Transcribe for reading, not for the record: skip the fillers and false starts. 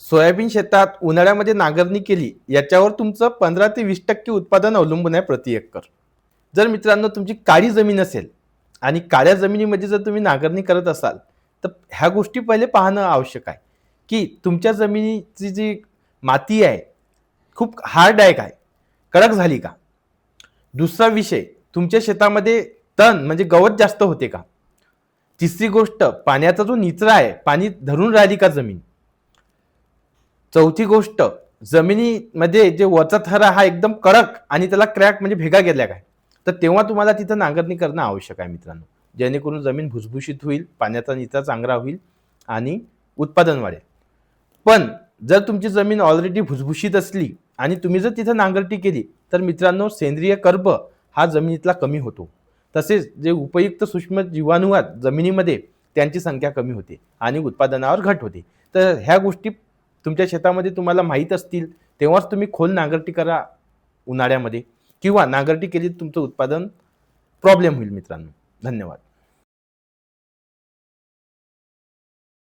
Soybean शेतात उन्हाळ्यामध्ये नांगरणी केली याच्यावर तुमचं 15 ते 20% उत्पादन अवलंबून आहे प्रति एकर. जर मित्रांनो तुमची काळी जमीन असेल आणि काळ्या जमिनीमध्ये जर तुम्ही नांगरणी करत असाल, तर ह्या गोष्टी पहिले पाहणं आवश्यक आहे, की तुमच्या जमिनीची जी माती आहे, खूप हार्ड आहे काय? कडक झाली का? दुसरा विषय, तुमच्या शेतामध्ये तण म्हणजे गवत जास्त होते का? तिसरी गोष्ट, पाण्याचा जो निचरा आहे, पाणी धरून राहिली का जमीन? चौथी गोष्ट, जमिनीमध्ये जे वरचा थर हा एकदम कडक आणि त्याला क्रॅक म्हणजे भेगा गेल्या काय, तर तेव्हा तुम्हाला तिथं नांगरणी करणं आवश्यक आहे मित्रांनो. जेणेकरून जमीन भुसभुशीत होईल, पाण्याचा निचरा चांगला होईल आणि उत्पादन वाढेल. पण जर तुमची जमीन ऑलरेडी भुसभुशीत असली आणि तुम्ही जर तिथं नांगरटी केली, तर मित्रांनो सेंद्रिय कर्ब हा जमिनीतला कमी होतो. तसेच जे उपयुक्त सूक्ष्म जीवाणू आहेत जमिनीमध्ये, त्यांची संख्या कमी होते आणि उत्पादनावर घट होते. तर ह्या गोष्टी तुमच्या शेतामध्ये तुम्हाला माहीत असतील, तेव्हाच तुम्ही खोल नांगरटी करा उन्हाळ्यामध्ये, किंवा नांगरटी केली तुमचं उत्पादन प्रॉब्लेम होईल मित्रांनो. धन्यवाद.